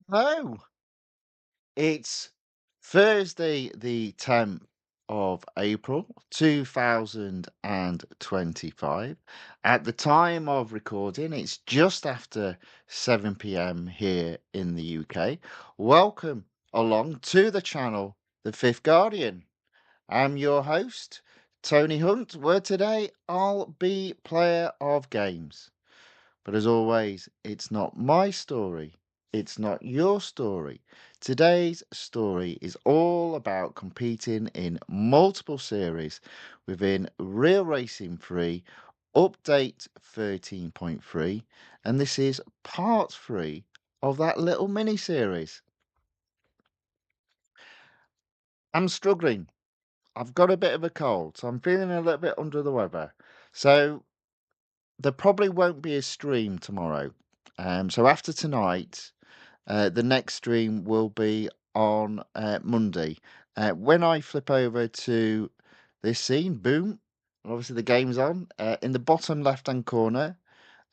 Hello. It's Thursday, the 10th of April, 2025. At the time of recording, it's just after 7 p.m. here in the UK. Welcome along to the channel, The Fifth Guardian. I'm your host, Tony Hunt, where today I'll be player of games. But as always, it's not my story. It's not your story. Today's story is all about competing in multiple series within Real Racing 3 Update 13.3. And this is part 3 of that little mini series. I'm struggling. I've got a bit of a cold, so I'm feeling a little bit under the weather. So there probably won't be a stream tomorrow. So after tonight, the next stream will be on Monday. When I flip over to this scene, boom, and obviously the game's on. In the bottom left-hand corner,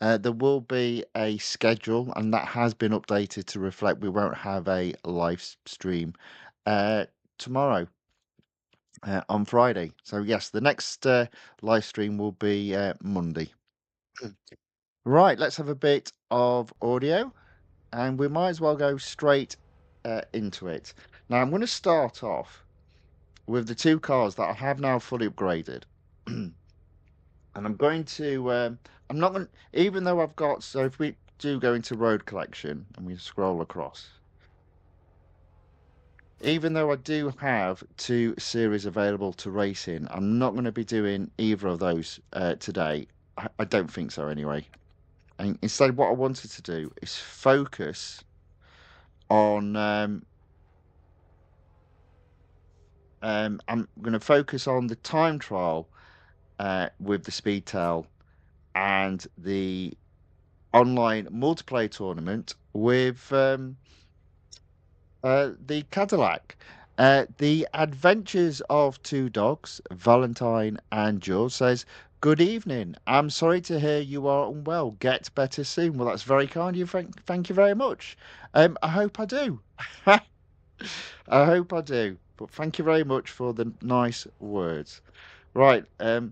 there will be a schedule, and that has been updated to reflect we won't have a live stream uh, tomorrow on Friday. So yes, the next live stream will be Monday. Right, let's have a bit of audio. And we might as well go straight into it. Now, I'm going to start off with the two cars that I have now fully upgraded. And I'm going to, I'm not going to, even though I've got, so if we do go into road collection and we scroll across, even though I do have two series available to race in, I'm not going to be doing either of those today. I don't think so anyway. And instead, what I wanted to do is focus on I'm going to focus on the time trial with the Speedtail and the online multiplayer tournament with the Cadillac. The Adventures of Two Dogs, Valentine and George says, "Good evening. I'm sorry to hear you are unwell. Get better soon." Well, that's very kind of you. Thank you very much. I hope I do. I hope I do. But thank you very much for the nice words. Right, I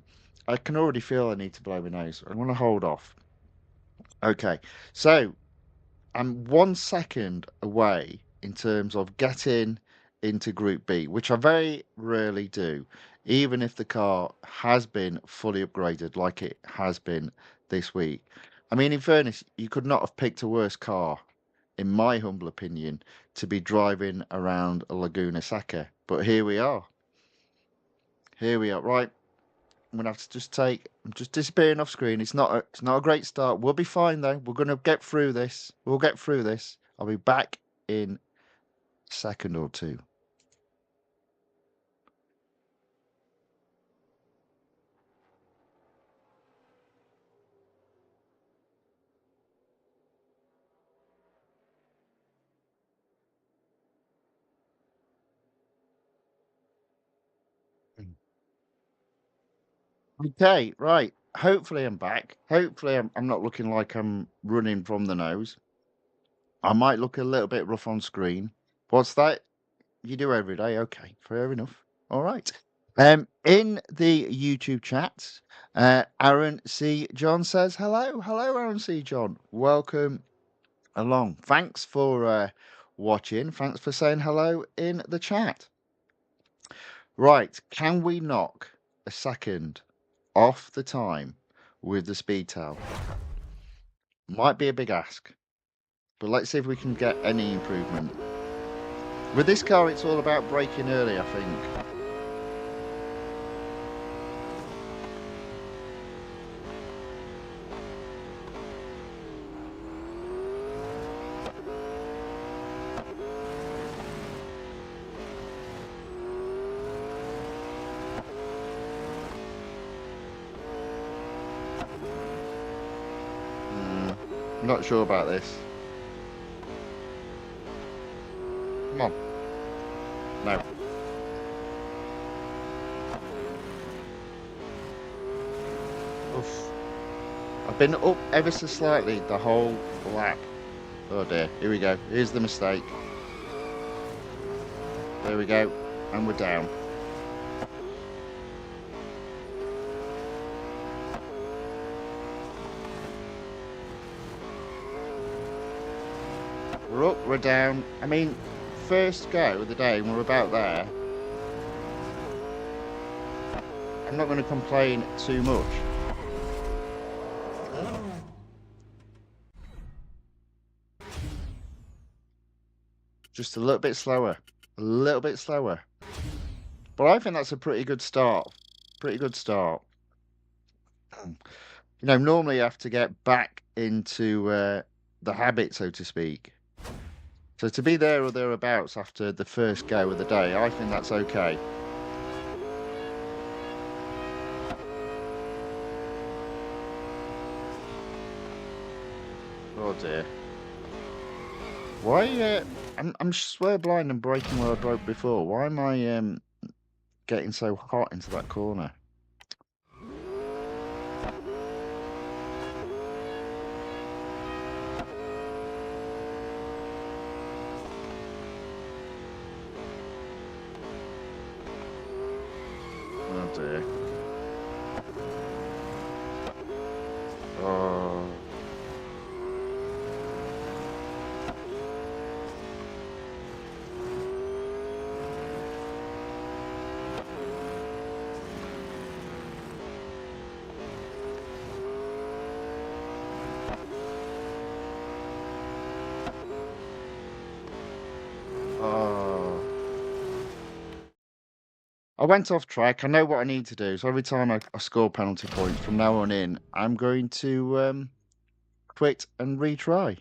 can already feel I need to blow my nose. I'm gonna hold off. Okay, so I'm 1 second away in terms of getting into Group B, which I very rarely do, even if the car has been fully upgraded like it has been this week. I mean, in fairness, you could not have picked a worse car, in my humble opinion, to be driving around a Laguna Seca. But here we are. Here we are. Right. I'm gonna have to just take. I'm just disappearing off screen. It's not a great start. We'll be fine though. We're gonna get through this. We'll get through this. I'll be back in a second or two. Mm. Okay, right. Hopefully I'm back. Hopefully I'm not looking like I'm running from the nose. I might look a little bit rough on screen. What's that? You do every day. Okay, fair enough. All right. In the YouTube chat, Aaron C. John says, hello. Hello, Aaron C. John. Welcome along. Thanks for watching. Thanks for saying hello in the chat. Right, can we knock a second off the time with the Speedtail? Might be a big ask, but let's see if we can get any improvement. With this car, it's all about braking early, I think. Not sure about this. Come on. No. Oof. I've been up ever so slightly the whole lap. Oh dear, here we go. Here's the mistake. There we go. And we're down. We're up, we're down. I mean, first go of the day, and we're about there. I'm not going to complain too much. Just a little bit slower. A little bit slower. But I think that's a pretty good start. Pretty good start. You know, normally you have to get back into the habit, so to speak. So to be there or thereabouts after the first go of the day, I think that's okay. Oh dear. Why? I'm swear blind and braking where I broke before. Why am I getting so hot into that corner? Oh dear. Oh. Oh. I went off track. I know what I need to do. So every time I score penalty points from now on in, I'm going to quit and retry.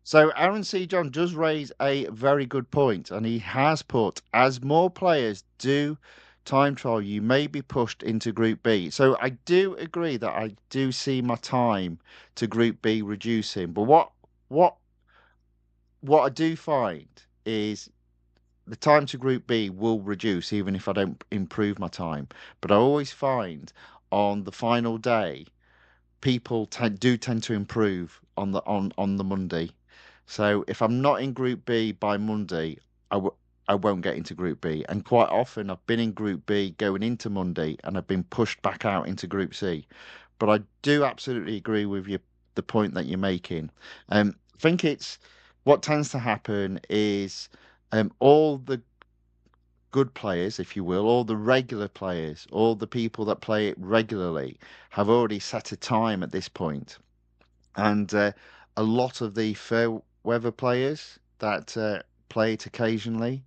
So Aaron C. John does raise a very good point, and he has put, as more players do time trial, you may be pushed into Group B. So I do agree that I do see my time to Group B reducing. But what what I do find is the time to Group B will reduce even if I don't improve my time. But I always find on the final day, people do tend to improve on the Monday. So if I'm not in Group B by Monday, I won't get into Group B. And quite often I've been in Group B going into Monday and I've been pushed back out into Group C. But I do absolutely agree with you, the point that you're making. I think it's what tends to happen is all the good players, if you will, all the regular players, all the people that play it regularly have already set a time at this point. And a lot of the fair weather players that play it occasionally,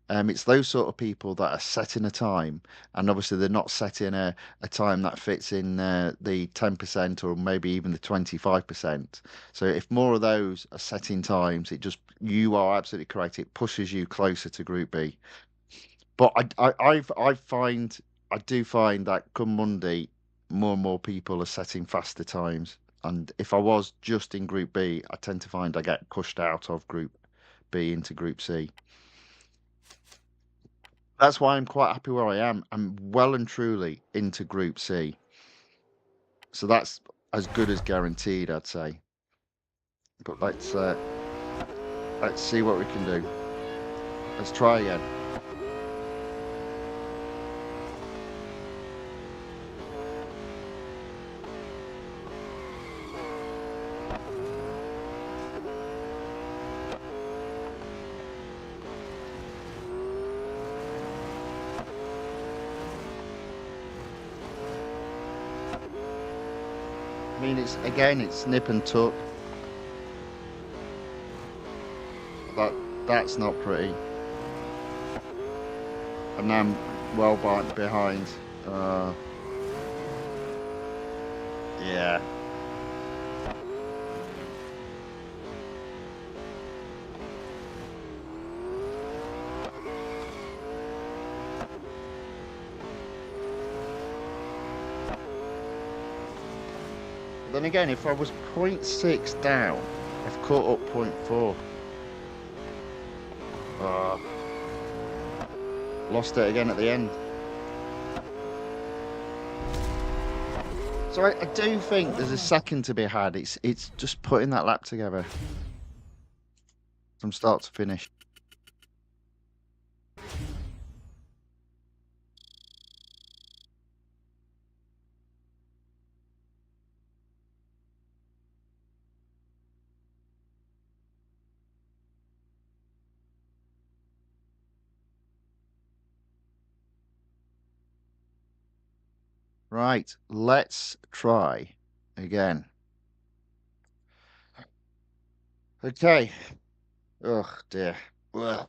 it's those sort of people that are setting a time. And obviously, they're not setting a time that fits in the 10% or maybe even the 25%. So if more of those are setting times, you are absolutely correct. It pushes you closer to Group B. But I do find that come Monday, more and more people are setting faster times. And if I was just in Group B, I tend to find I get pushed out of Group B into Group C. That's why I'm quite happy where I am. I'm well and truly into Group C. So that's as good as guaranteed, I'd say. But let's see what we can do. Let's try again. I mean, it's nip and tuck. That's not pretty. And now I'm well behind. Yeah. Then again, if I was 0.6 down, I've caught up 0.4. Lost it again at the end. So I do think there's a second to be had. It's just putting that lap together from start to finish. Right, let's try again. Okay. Oh dear. Ugh.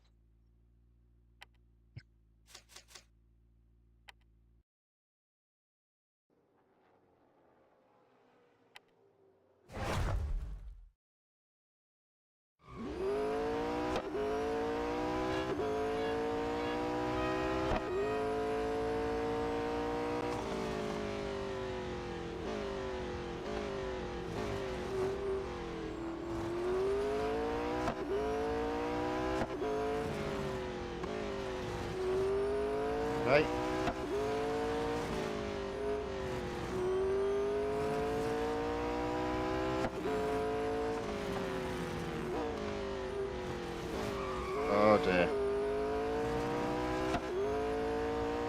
Right. Oh dear.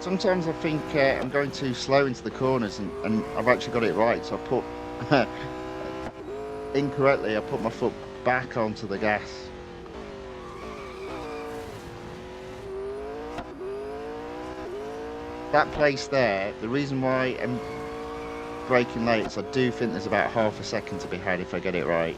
Sometimes I think I'm going too slow into the corners and I've actually got it right. So I put incorrectly, I put my foot back onto the gas. That place there, the reason why I'm braking late is I do think there's about half a second to be had if I get it right.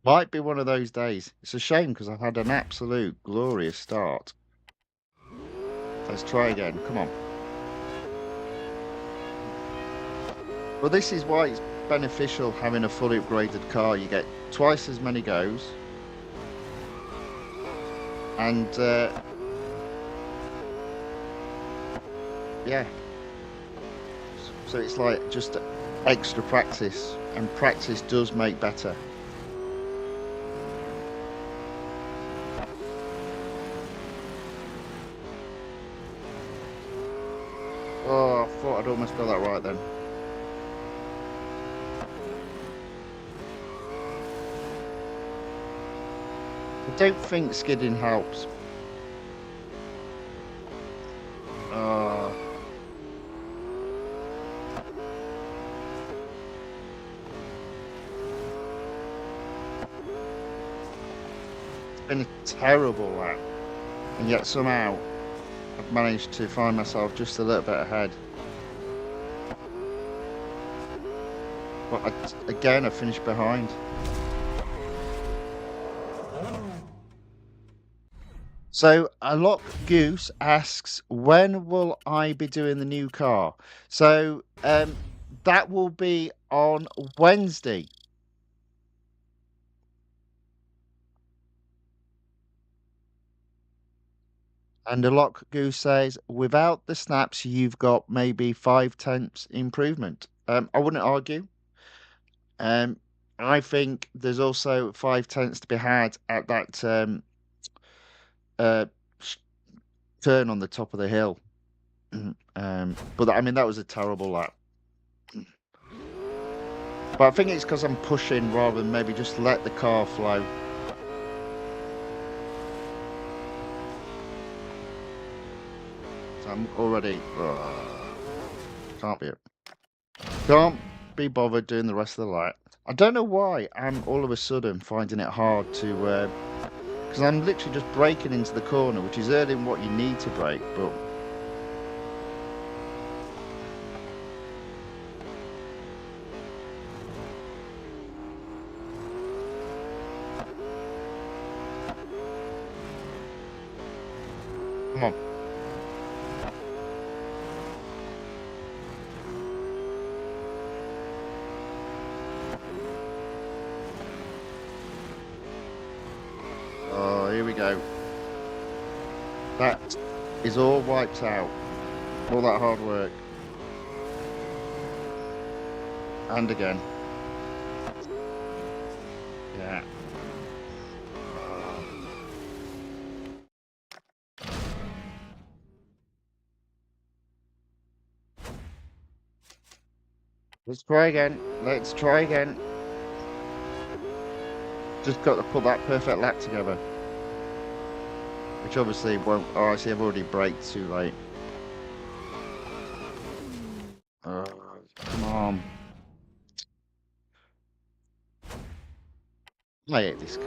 Might be one of those days. It's a shame because I've had an absolute glorious start. Let's try again. Come on. Well, this is why it's beneficial having a fully upgraded car. You get twice as many goes. And, yeah. So it's like just extra practice. And practice does make better. Oh, I thought I'd almost got that right then. I don't think skidding helps. Uh, it's been a terrible lap. And yet somehow I've managed to find myself just a little bit ahead. But again, I finished behind. So a lock goose asks, when will I be doing the new car? So that will be on Wednesday. And a lock goose says, without the snaps, you've got maybe 5/10 improvement. I wouldn't argue. Um, I think there's also 5/10 to be had at that uh, sh- turn on the top of the hill. But I mean, that was a terrible lap. But I think it's because I'm pushing rather than maybe just let the car flow. So I'm already can't be can't be bothered doing the rest of the lap. I don't know why I'm all of a sudden finding it hard to because I'm literally just braking into the corner, which is early in what you need to brake, but come on. Oh, here we go. That is all wiped out. All that hard work. And again. Yeah. Let's try again. Let's try again. Just got to put that perfect lap together. Which obviously won't. Oh, I see. I've already braked too late. Come on. I hate this car.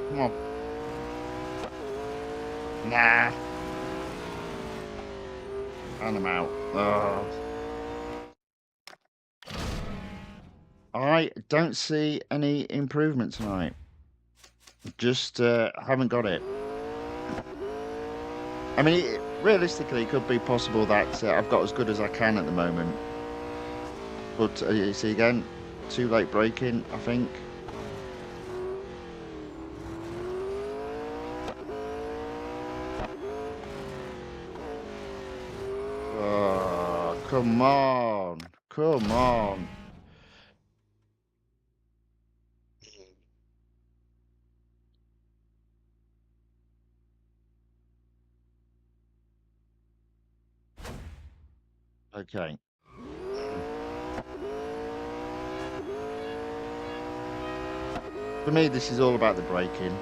Come on. Nah. And I'm out. I don't see any improvement tonight. Just haven't got it. I mean, realistically, it could be possible that I've got as good as I can at the moment. But you see, again, too late braking, I think. Oh, come on. Come on. Okay. For me, this is all about the braking.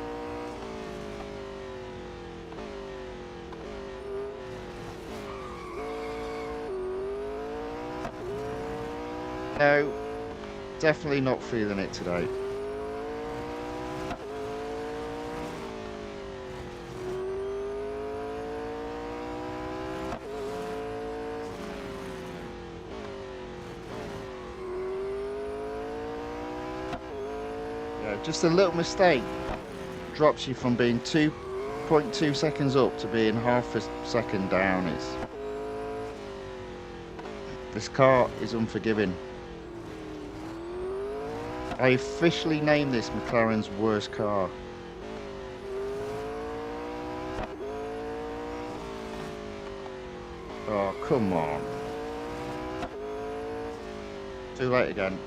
No, definitely not feeling it today. Yeah, just a little mistake drops you from being 2.2 seconds up to being half a second down. This car is unforgiving. I officially named this McLaren's worst car. Oh, come on. Too late again.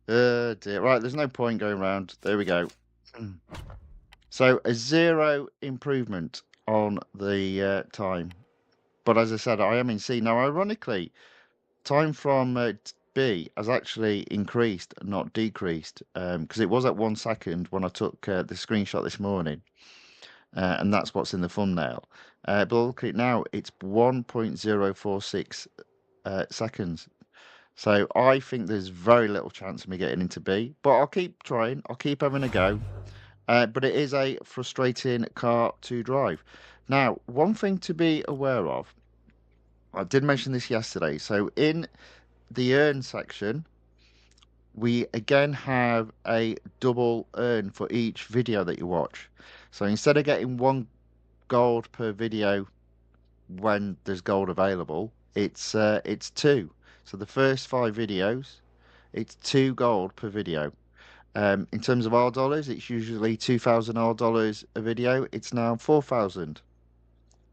Dear. Right, there's no point going round. There we go. So a 0 improvement on the time. But as I said, I am in C. Now, ironically, time from B has actually increased, not decreased, because it was at 1 second when I took the screenshot this morning, and that's what's in the thumbnail. But look at it now, it's 1.046 seconds. So I think there's very little chance of me getting into B, but I'll keep trying. I'll keep having a go. But it is a frustrating car to drive. Now, one thing to be aware of, I did mention this yesterday. So in the earn section, we again have a double earn for each video that you watch. So instead of getting 1 gold per video when there's gold available, it's 2. So the first 5 videos, it's 2 gold per video. In terms of our dollars, it's usually 2,000 our dollars a video. It's now 4,000.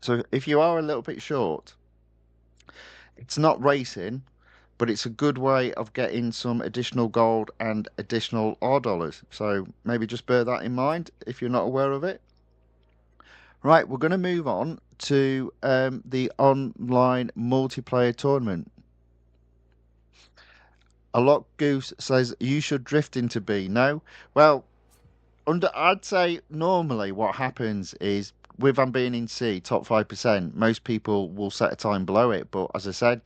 So if you are a little bit short, it's not racing, but it's a good way of getting some additional gold and additional R dollars. So maybe just bear that in mind if you're not aware of it. Right, we're going to move on to the online multiplayer tournament. A lot Goose says you should drift into B. No, well, I'd say normally what happens is with them being in C, top 5%, most people will set a time below it. But as I said,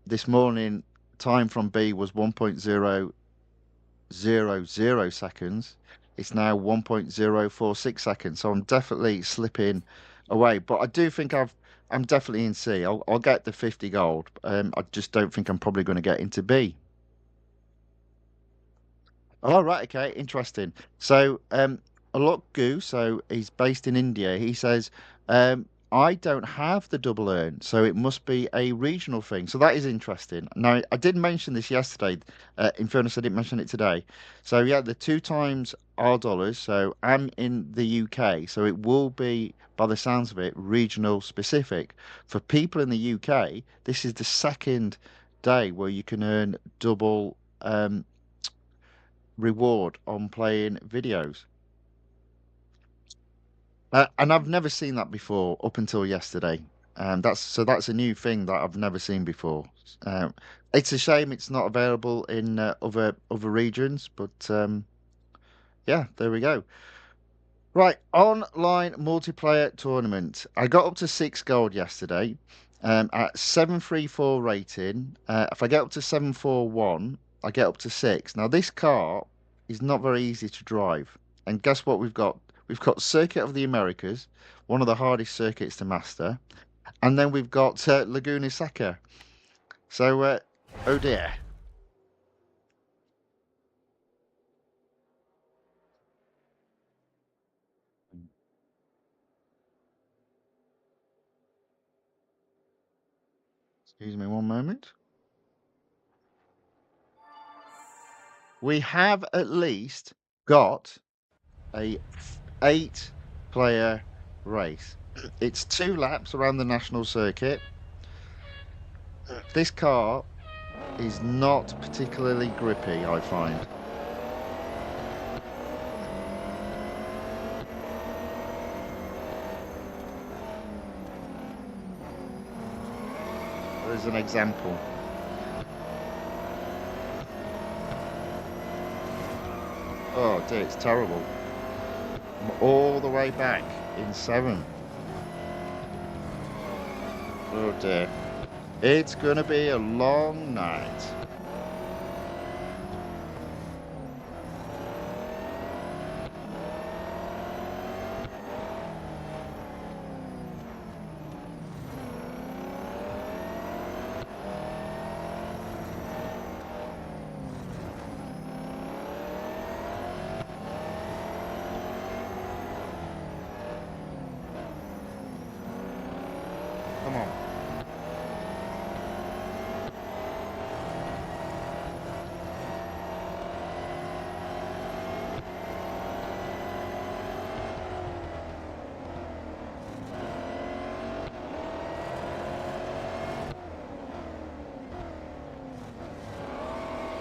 this morning, time from B was 1.000 seconds. It's now 1.046 seconds. So I'm definitely slipping away. But I do think I'm definitely in C. I'll get the 50 gold. I just don't think I'm probably going to get into B. Oh, right, okay, interesting. So, Alok Gu, so he's based in India. He says, I don't have the double earn, so it must be a regional thing. So that is interesting. Now, I did mention this yesterday. In fairness, I didn't mention it today. So yeah, the two times R dollars. So I'm in the UK, so it will be, by the sounds of it, regional specific. For people in the UK, this is the second day where you can earn double. Reward on playing videos. And I've never seen that before up until yesterday. That's a new thing that I've never seen before. Um, it's a shame it's not available in other regions, but yeah, there we go. Right, online multiplayer tournament. I got up to 6 gold yesterday, at 734 rating. If I get up to 741, I get up to 6. Now this car is not very easy to drive. And guess what we've got? We've got Circuit of the Americas, one of the hardest circuits to master, and then we've got Laguna Seca. So, oh dear. Excuse me one moment. We have at least got a 8 player race. It's 2 laps around the national circuit. This car is not particularly grippy, I find. There's an example. Oh dear, it's terrible. I'm all the way back in 7th. Oh dear. It's gonna be a long night. Come on.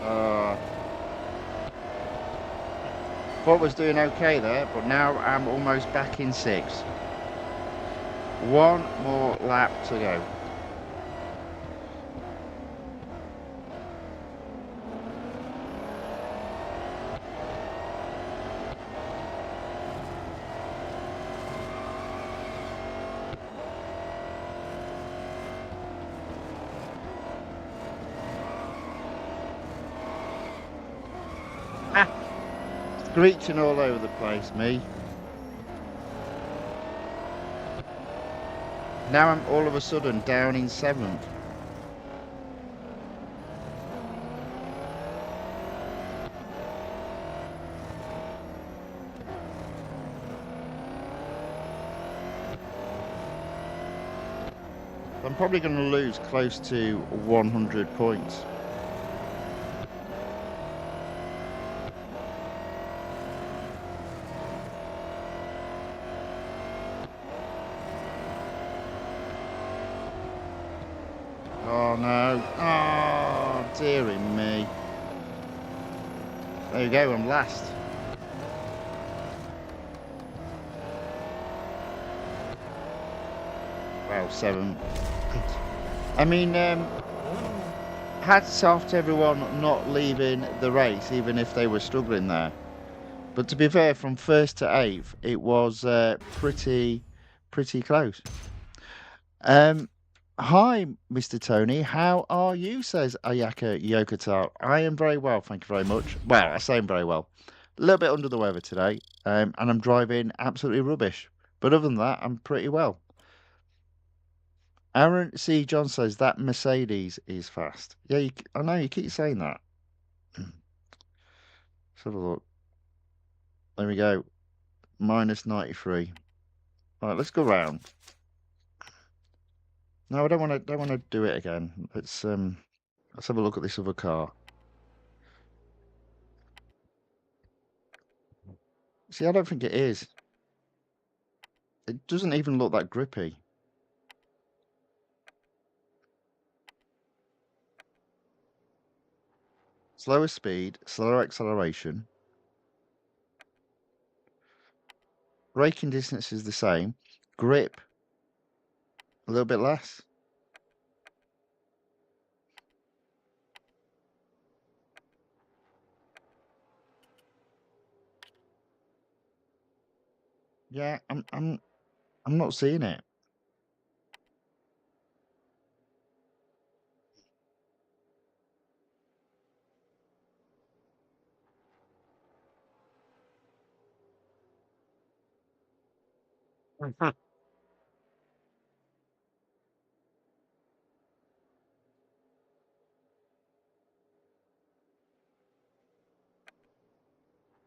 Uh, Thought was doing okay there, but now I'm almost back in 6th. One more lap to go. Ah, screeching all over the place, me. Now I'm all of a sudden down in 7th. I'm probably going to lose close to 100 points. Oh no. Oh, dearie me. There you go, I'm last. Well, 7. I mean, hats off to everyone not leaving the race, even if they were struggling there. But to be fair, from 1st to 8th, it was pretty close. Um, Hi, Mr. Tony. How are you? Says Ayaka Yokota. I am very well, thank you very much. Well, I say I'm very well. A little bit under the weather today, and I'm driving absolutely rubbish. But other than that, I'm pretty well. Aaron C. John says that Mercedes is fast. Yeah, I know you keep saying that. Let's have a look. There we go. Minus 93. Right, let's go round. No, I don't wanna do it again. Let's have a look at this other car. See, I don't think it is. It doesn't even look that grippy. Slower speed, slower acceleration. Braking distance is the same. Grip, a little bit less. Yeah, I'm not seeing it. Mhm.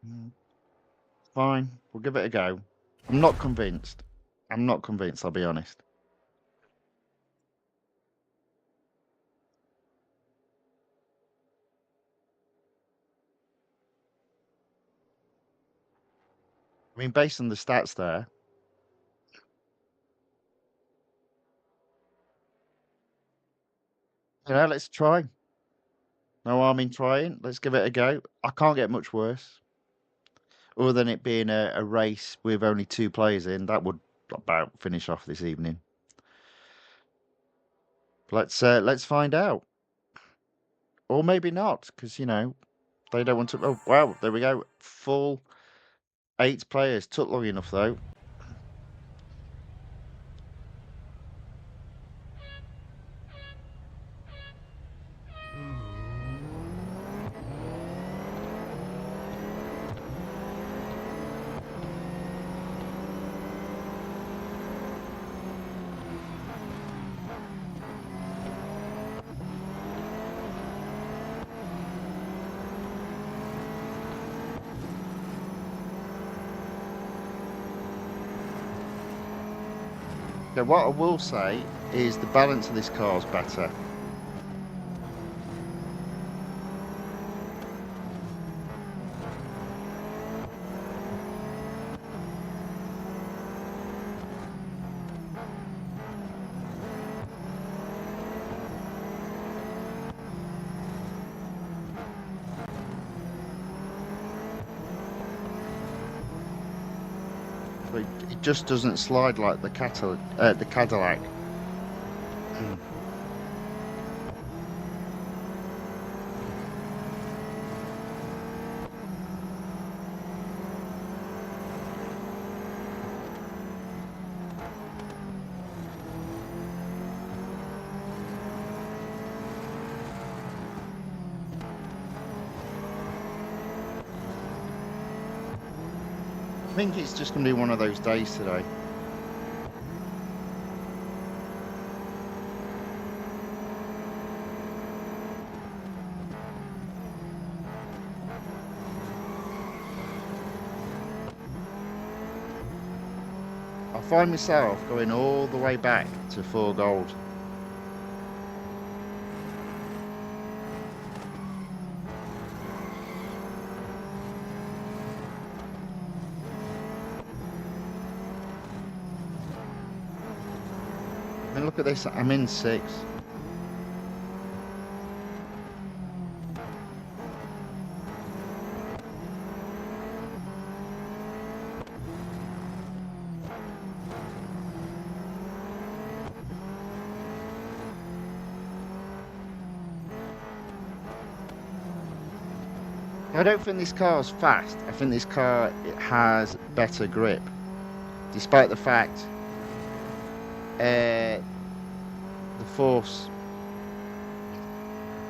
Mm, fine, we'll give it a go. I'm not convinced. I'm not convinced, I'll be honest. I mean, based on the stats there, let's try. No harm in trying. Let's give it a go. I can't get much worse. Other than it being a race with only two players in, that would about finish off this evening. Let's find out. Or maybe not, because they don't want to. Oh wow, there we go. Full 8 players. Took long enough though. So what I will say is the balance of this car is better. But it just doesn't slide like the Cadillac. I think it's just going to be one of those days today. I find myself going all the way back to 4 gold. I mean, look at this. I'm in 6. I don't think this car is fast. I think this car it has better grip, despite the fact the force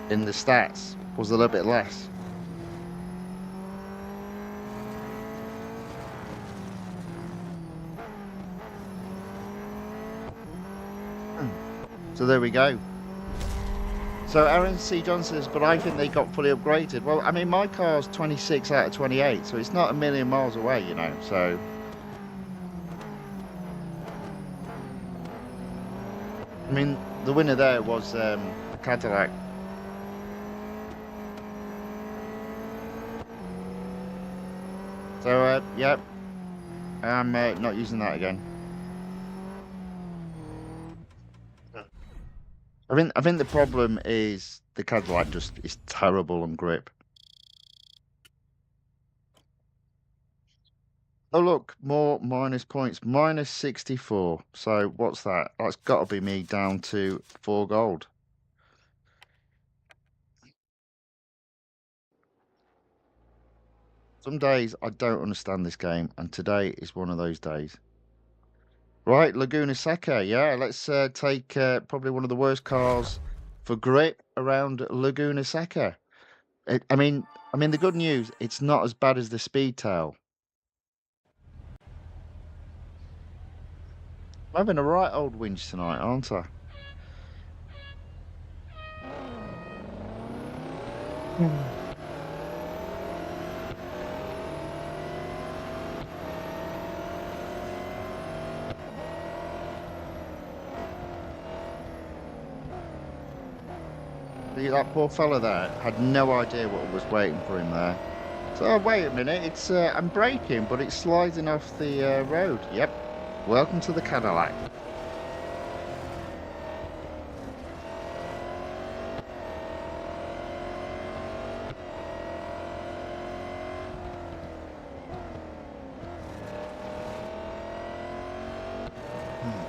in the stats was a little bit less. So there we go. So Aaron C. John says, but I think they got fully upgraded. Well, I mean, my car's 26 out of 28, so it's not a million miles away, you know. So, I mean, the winner there was the Cadillac. So, yeah, I'm not using that again. I think the problem is the Cadillac just is terrible on grip. Oh look, more minus points, minus 64. So what's that? That's got to be me down to 4 gold. Some days I don't understand this game, and today is one of those days. Right, Laguna Seca. Yeah, let's take probably one of the worst cars for grip around Laguna Seca. I mean, the good news, it's not as bad as the Speedtail. I'm having a right old whinge tonight, aren't I? That poor fella there had no idea what was waiting for him there. So, oh, wait a minute, it's I'm braking, but it's sliding off the road. Yep. Welcome to the Cadillac. Hmm.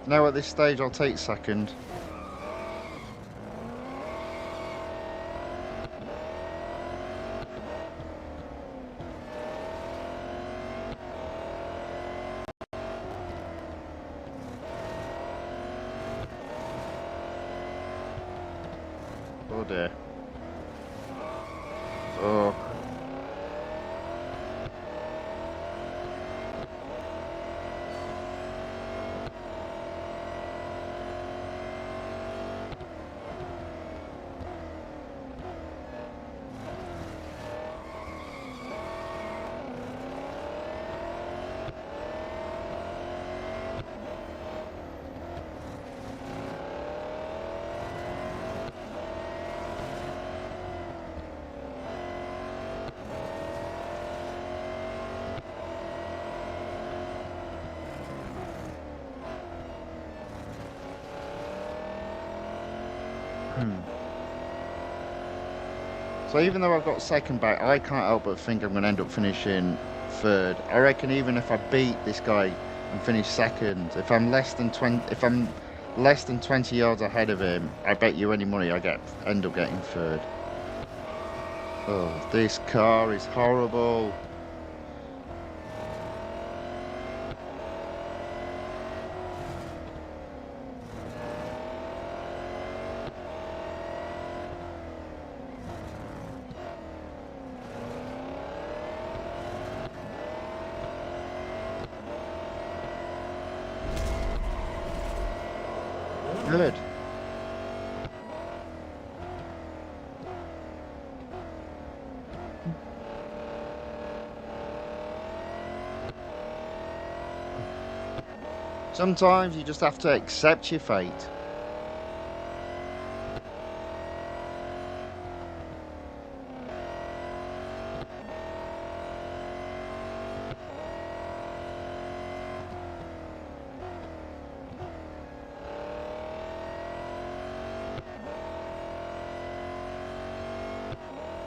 Now at this stage, I'll take second. Oh dear. Oh. Hmm. So even though I've got second back, I can't help but think I'm going to end up finishing third. I reckon even if I beat this guy and finish second, if I'm less than 20 yards ahead of him, I bet you any money end up getting third. Oh, this car is horrible. Good. Sometimes you just have to accept your fate.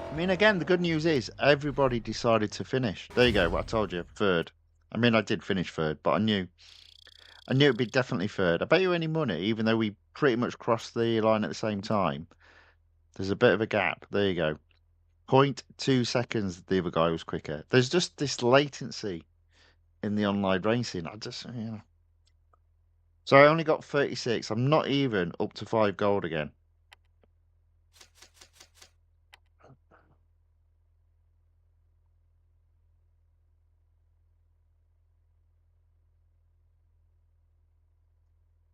I mean, again, the good news is everybody decided to finish. There you go. What I told you, third. I mean, I did finish third, but I knew it'd be definitely third. I bet you any money, even though we pretty much crossed the line at the same time. There's a bit of a gap. There you go. 0.2 seconds. The other guy was quicker. There's just this latency in the online racing. So I only got 36. I'm not even up to 5 gold again.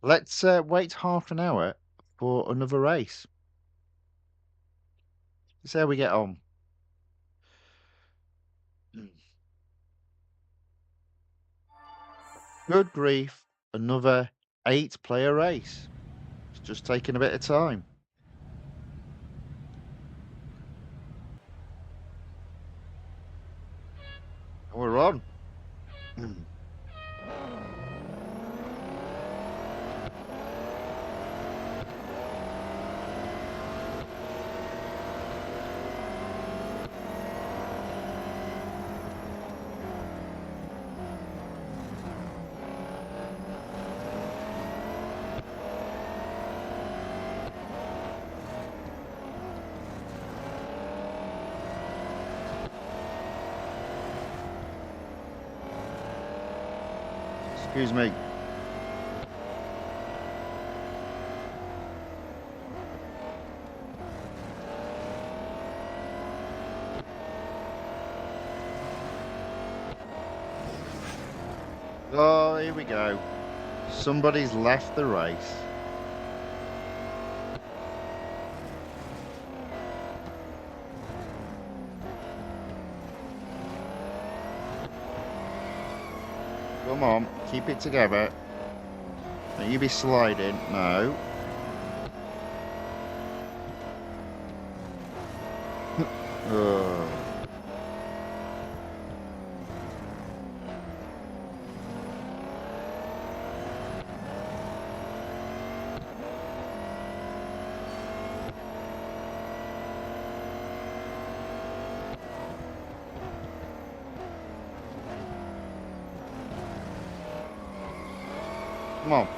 Let's wait half an hour for another race. See how we get on. Good grief, another 8-player race. It's just taking a bit of time. And we're on. Excuse me. Oh, here we go. Somebody's left the race. Come on, keep it together. Don't you be sliding. No. Ugh. Come on.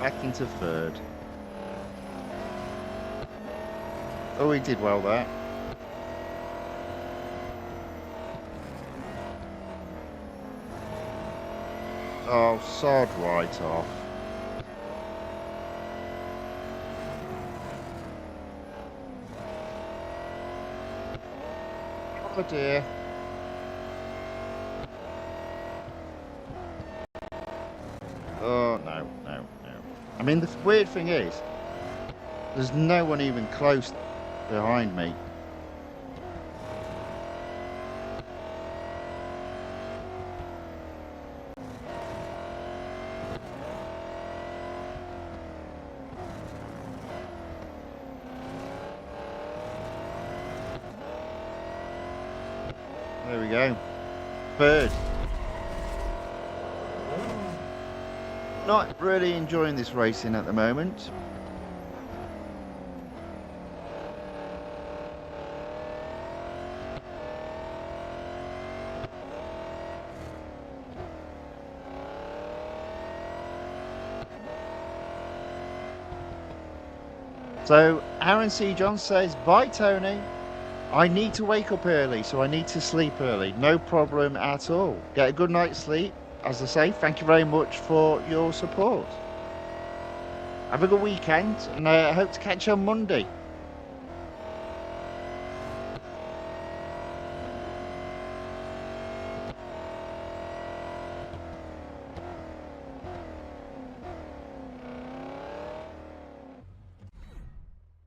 Back into third. Oh, he did well there. Oh, sod right off. Oh dear. Oh, no, no, no. I mean, the weird thing is, there's no one even close behind me. There we go. Third. Not really enjoying this racing at the moment. So Aaron C. John says, bye Tony. I need to wake up early, so I need to sleep early. No problem at all. Get a good night's sleep. As I say, thank you very much for your support. Have a good weekend, and I hope to catch you on Monday.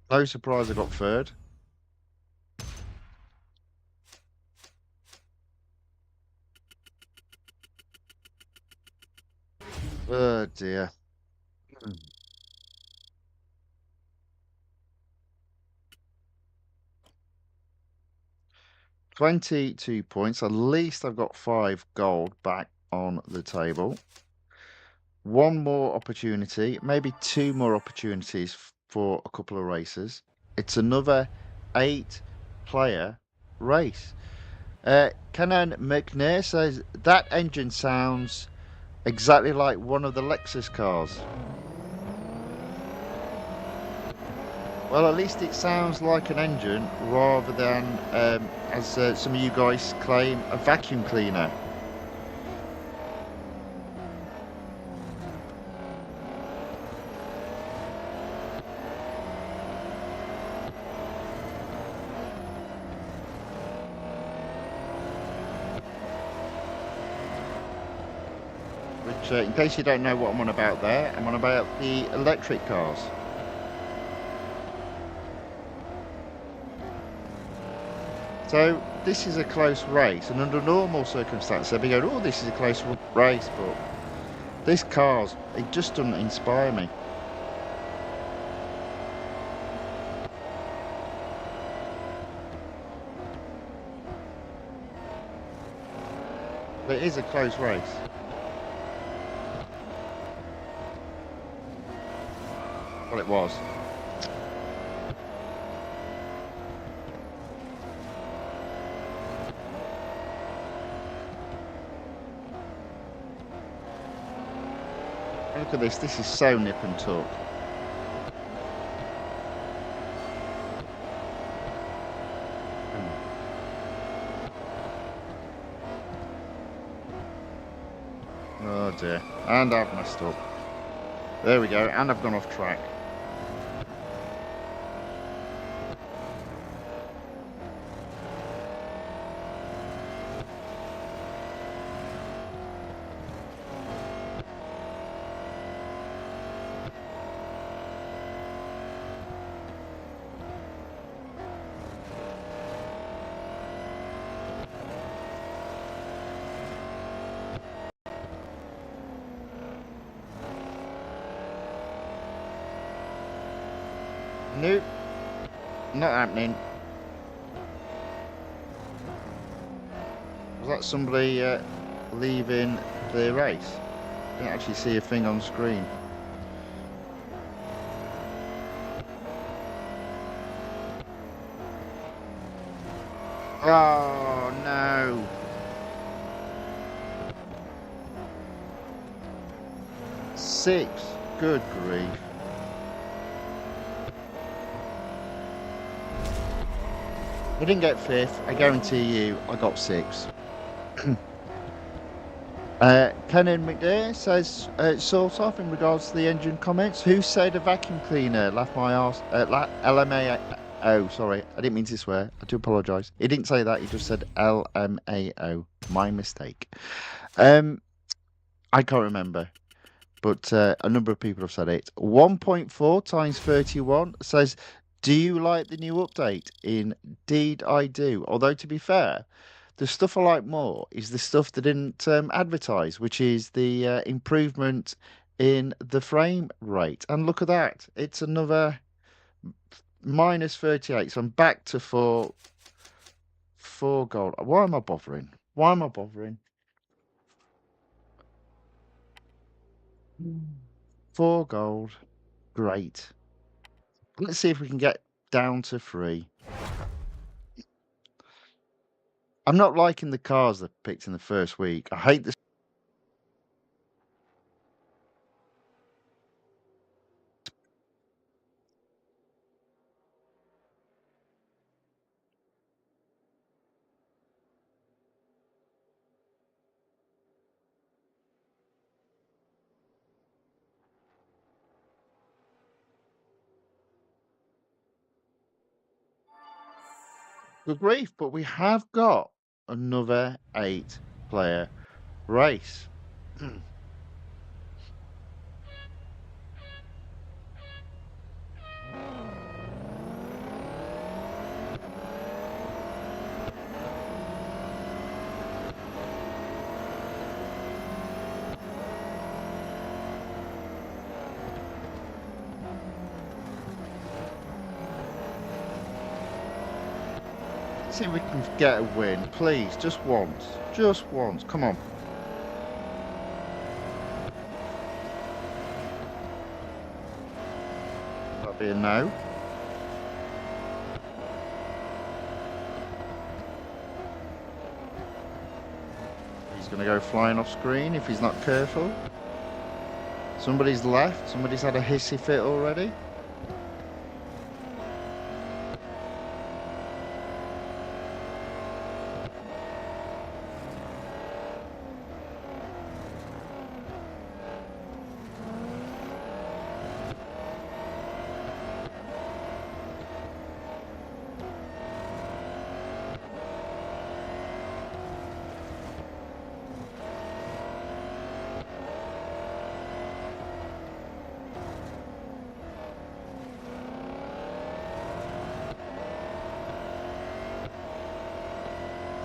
No surprise I got third. Oh dear. 22 points. At least I've got 5 gold back on the table. One more opportunity, maybe 2 more opportunities for a couple of races. It's another 8-player race. Canon McNair says that engine sounds exactly like one of the Lexus cars. Well, at least it sounds like an engine rather than, as some of you guys claim, a vacuum cleaner. which, in case you don't know what I'm on about there, I'm on about the electric cars. So this is a close race, and under normal circumstances, I'd be going, oh, this is a close race, but this car's, it just doesn't inspire me. But it is a close race. Well, it was. Look at this. This is so nip and tuck. Oh dear. And I've messed up. There we go. And I've gone off track. Nope. Not happening. Was that somebody leaving the race? I didn't actually see a thing on screen. Oh no. Six. Good grief. I didn't get fifth. I guarantee you I got sixth. Kenan McDare says, sort of, in regards to the engine comments, who said a vacuum cleaner laughed my arse? LMA. Oh, sorry. I didn't mean to swear. I do apologise. He didn't say that. He just said LMAO. My mistake. I can't remember. But a number of people have said it. 1.4 times 31 says, do you like the new update? Indeed, I do. Although, to be fair, the stuff I like more is the stuff they didn't advertise, which is the improvement in the frame rate. And look at that. It's another minus 38. So I'm back to four gold. Why am I bothering? Why am I bothering? 4 gold. Great. Let's see if we can get down to 3. I'm not liking the cars they picked in the first week. I hate this. Good grief, but we have got another 8-player race. See if we can get a win, please. Just once. Just once. Come on. That'll be a no. He's going to go flying off screen if he's not careful. Somebody's left. Somebody's had a hissy fit already.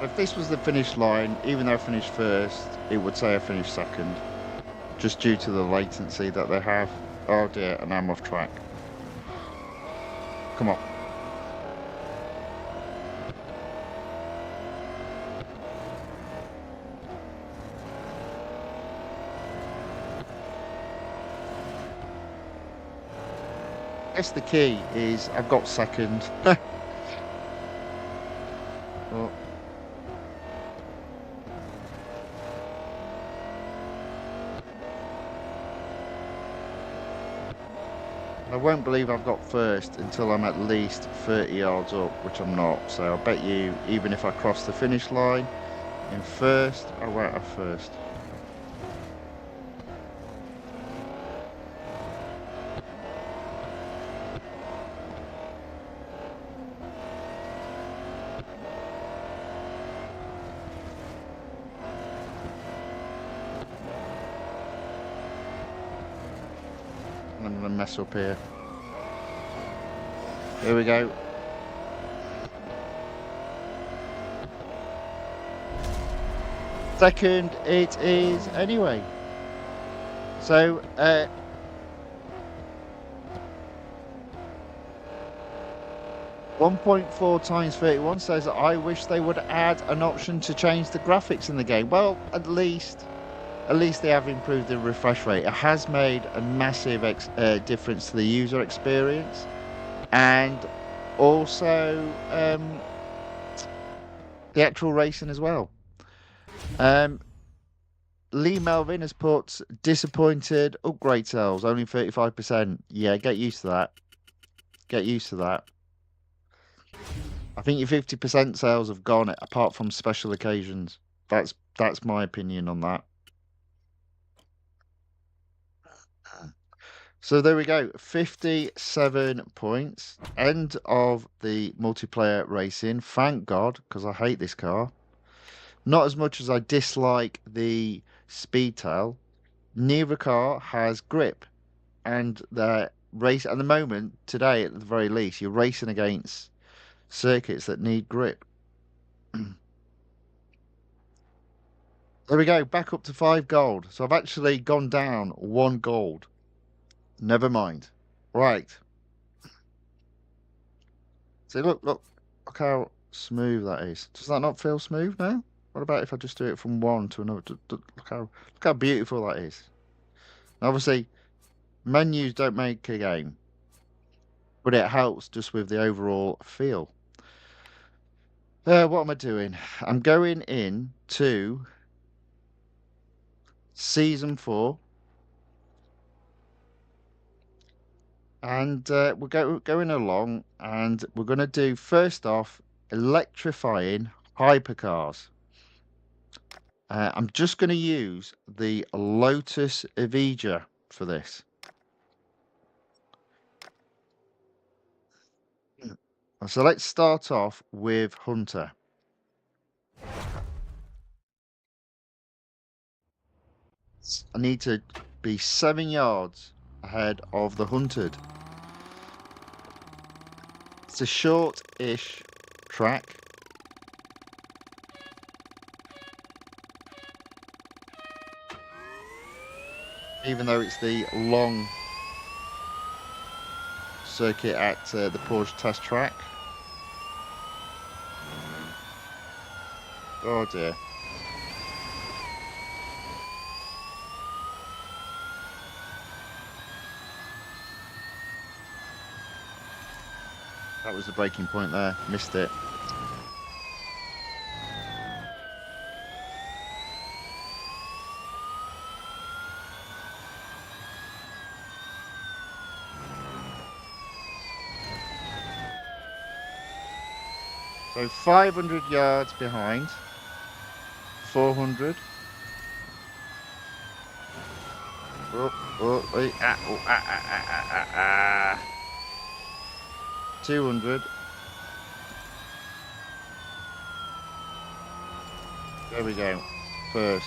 If this was the finish line, even though I finished first, it would say I finished second. Just due to the latency that they have. Oh dear, and I'm off track. Come on. I guess the key is I've got second. Oh. I won't believe I've got first until I'm at least 30 yards up, which I'm not. So I bet you, even if I cross the finish line in first, I won't have first. I'm going to mess up here. Here we go. Second it is anyway. So, 1.4 times 31 says I wish they would add an option to change the graphics in the game. Well, at least they have improved the refresh rate. It has made a massive difference to the user experience, and also the actual racing as well. Lee Melvin has put disappointed upgrade sales only 35%. Yeah, get used to that. Get used to that. I think your 50% sales have gone apart from special occasions. That's my opinion on that. So there we go, 57 points. End of the multiplayer racing. Thank God, because I hate this car. Not as much as I dislike the Speedtail. Neither car has grip. And the race at the moment, today at the very least, you're racing against circuits that need grip. There we go, back up to 5 gold. So I've actually gone down 1 gold. Never mind. Right. See, look how smooth that is. Does that not feel smooth now? What about if I just do it from one to another? Look how beautiful that is. Obviously, menus don't make a game, but it helps just with the overall feel. What am I doing? I'm going in to season 4, and we're going along, and we're going to do first off electrifying hypercars. I'm just going to use the Lotus Evija for this. So let's start off with Hunter. I need to be 7 yards ahead of the Hunted. It's a short-ish track. Even though it's the long circuit at the Porsche test track. Oh dear. That was the breaking point there. Missed it. So 500 yards behind. 400. 200. There we go. First.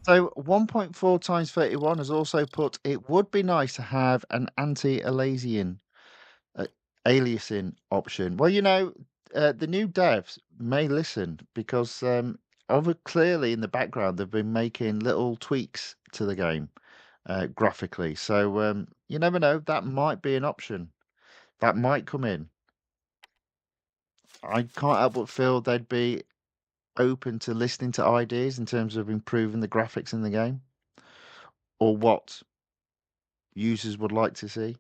So 1.4 times 31 has also put, it would be nice to have an anti-aliasing uh, aliasing option. Well, the new devs may listen because over clearly in the background they've been making little tweaks to the game graphically. So you never know, that might be an option that might come in. I can't help but feel they'd be open to listening to ideas in terms of improving the graphics in the game or what users would like to see.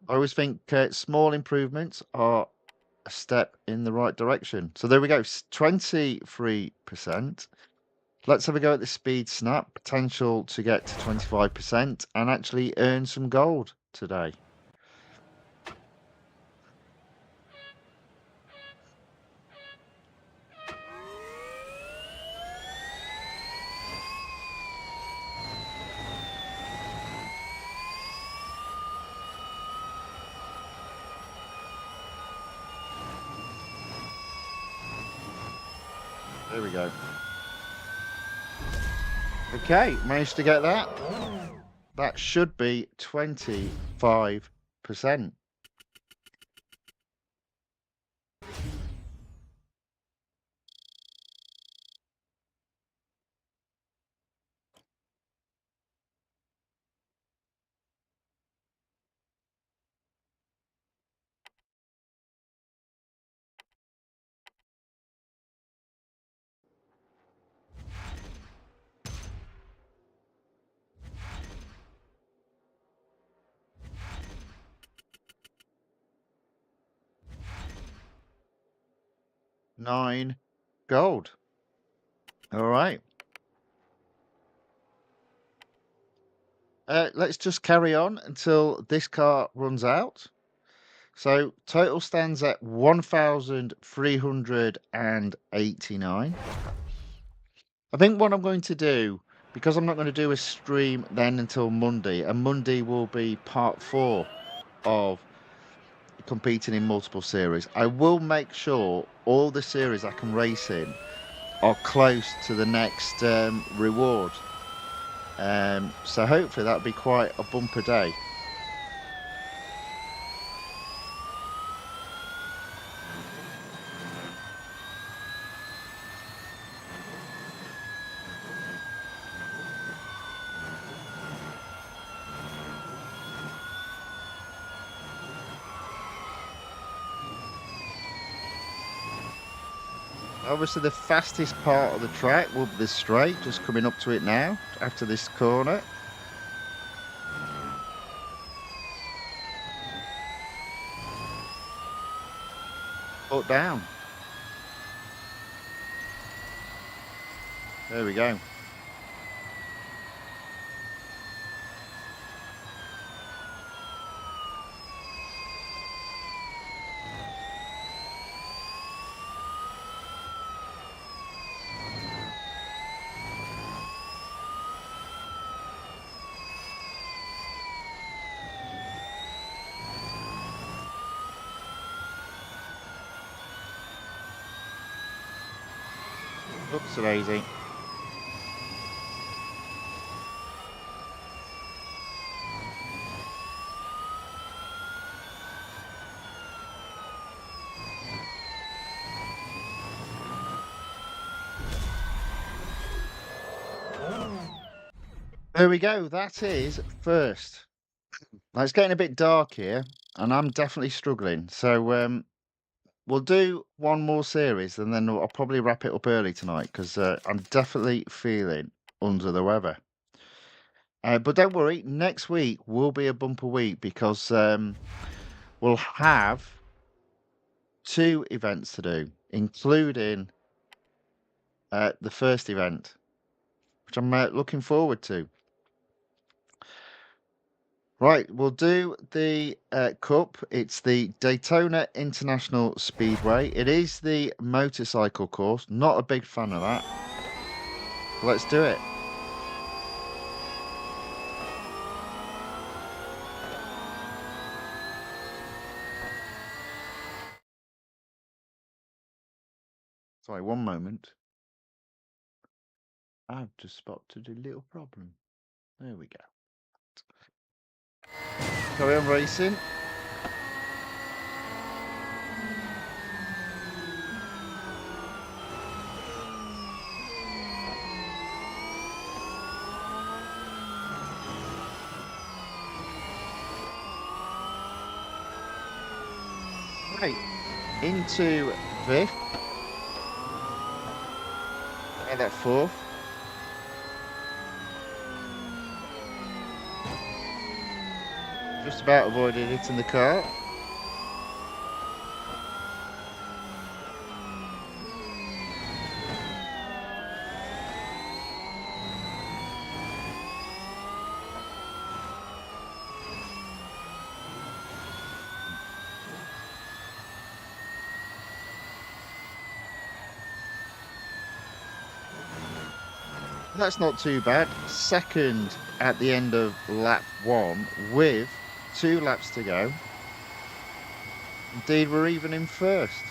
I always think small improvements are a step in the right direction. So there we go, 23%. Let's have a go at the speed snap. Potential to get to 25% and actually earn some gold today. There we go. Okay, managed to get that. That should be 25%. 9 gold. All right. Let's just carry on until this car runs out. So total stands at 1,389. I think what I'm going to do, because I'm not going to do a stream then until Monday, and Monday will be part 4 of competing in multiple series. I will make sure all the series I can race in are close to the next reward. So hopefully that'll be quite a bumper day. Obviously, the fastest part of the track will be the straight, just coming up to it now after this corner. Foot down. There we go. Oops, daisy. There we go. That is first. Now it's getting a bit dark here, and I'm definitely struggling. So we'll do one more series, and then I'll probably wrap it up early tonight because I'm definitely feeling under the weather. But don't worry, next week will be a bumper week because we'll have 2 events to do, including the first event, which I'm looking forward to. Right, we'll do the Cup. It's the Daytona International Speedway. It is the motorcycle course. Not a big fan of that. Let's do it. Sorry, one moment. I've just spotted a little problem. There we go. Carry on racing. Right, into fifth. And that fourth. Just about avoided hitting the car. That's not too bad. Second at the end of lap one with 2 laps to go. Indeed, we're even in first.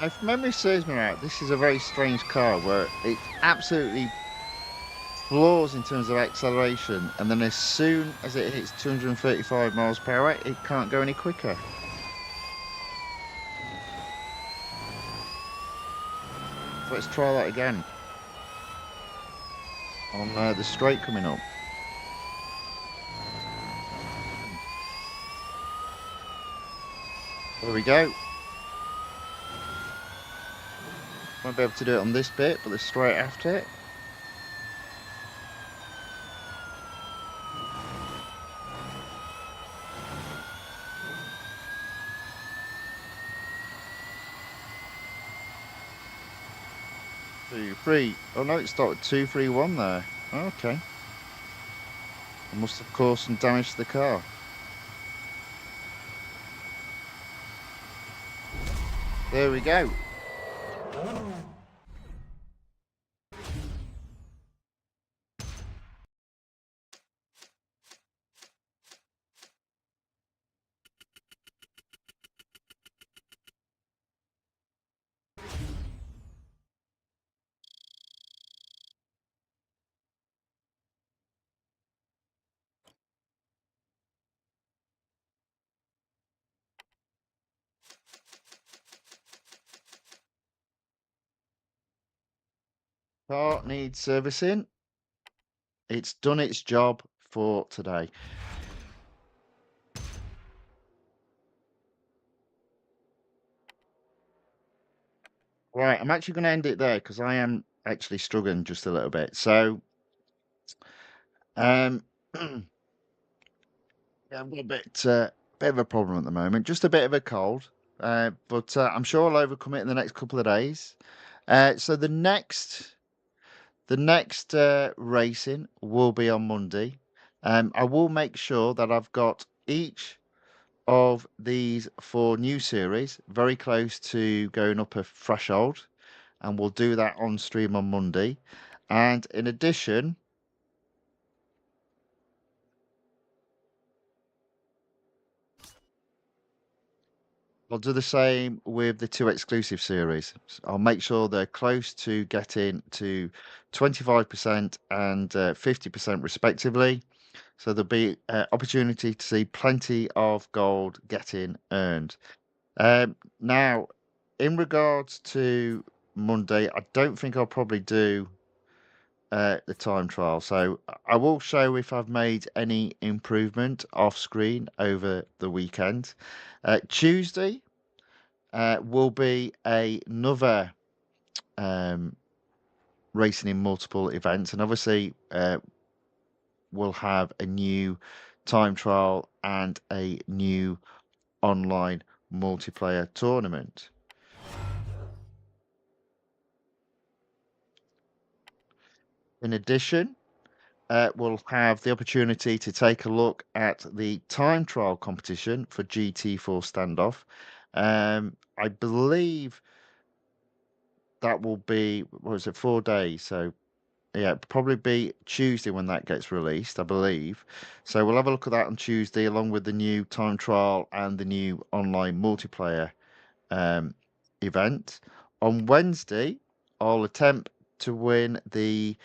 If memory serves me right, this is a very strange car where it absolutely floors in terms of acceleration, and then as soon as it hits 235 miles per hour, it can't go any quicker. So let's try that again on the straight coming up. There we go. Won't be able to do it on this bit, but the straight after it. Two, three. Oh no, it started 2, 3, 1 there. Okay. I must have caused some damage to the car. There we go. Car needs servicing. It's done its job for today. Right, I'm actually going to end it there because I am actually struggling just a little bit. So, um, yeah, I've got bit of a problem at the moment, just a bit of a cold, but I'm sure I'll overcome it in the next couple of days. So the next racing will be on Monday. I will make sure that I've got each of these 4 new series very close to going up a threshold. and we'll do that on stream on Monday. And in addition, I'll do the same with the two exclusive series. I'll make sure they're close to getting to 25% and 50% respectively. So there'll be opportunity to see plenty of gold getting earned. Now, in regards to Monday, I don't think I'll probably do the time trial. So I will show if I've made any improvement off screen over the weekend. Tuesday will be another um, racing in multiple events, and obviously we'll have a new time trial and a new online multiplayer tournament. In addition, we'll have the opportunity to take a look at the time trial competition for GT4 Standoff. I believe that will be, what was it, 4 days? So, yeah, it'll probably be Tuesday when that gets released, I believe. So, we'll have a look at that on Tuesday, along with the new time trial and the new online multiplayer um, event. On Wednesday, I'll attempt to win the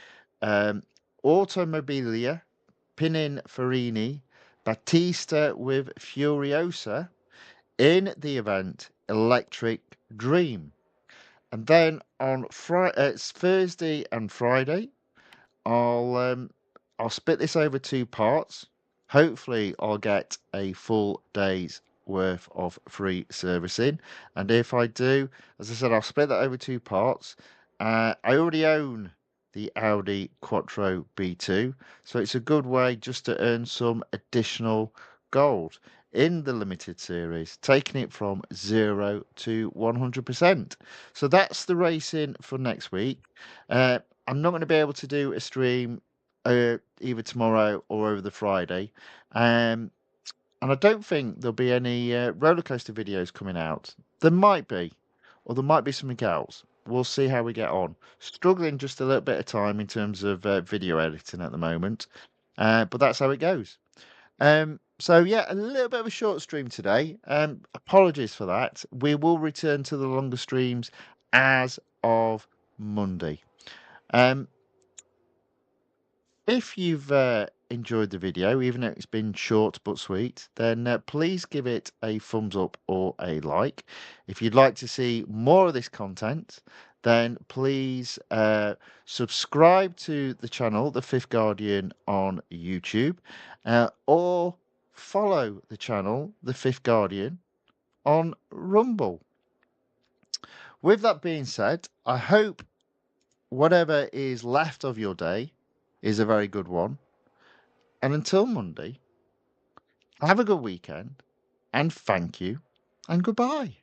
um, Automobilia Pininfarina Battista with Furiosa in the event Electric Dream. And then on it's Thursday and Friday, I'll um, I'll split this over two parts. Hopefully, I'll get a full day's worth of free servicing. And if I do, as I said, I'll split that over two parts. I already own the Audi Quattro B2, so it's a good way just to earn some additional gold in the limited series, taking it from 0 to 100%. So that's the racing for next week. Uh, I'm not going to be able to do a stream either tomorrow or over the Friday. And I don't think there'll be any roller coaster videos coming out. There might be, or there might be something else. We'll see how we get on. Struggling just a little bit of time in terms of video editing at the moment, but that's how it goes. So yeah, a little bit of a short stream today. Apologies for that. We will return to the longer streams as of Monday. Um, If you've enjoyed the video, even though it's been short but sweet, then please give it a thumbs up or a like. If you'd like to see more of this content, then please subscribe to the channel, The Fifth Guardian, on YouTube, or follow the channel, The Fifth Guardian, on Rumble. With that being said, I hope whatever is left of your day is a very good one. And until Monday, have a good weekend, and thank you, and goodbye.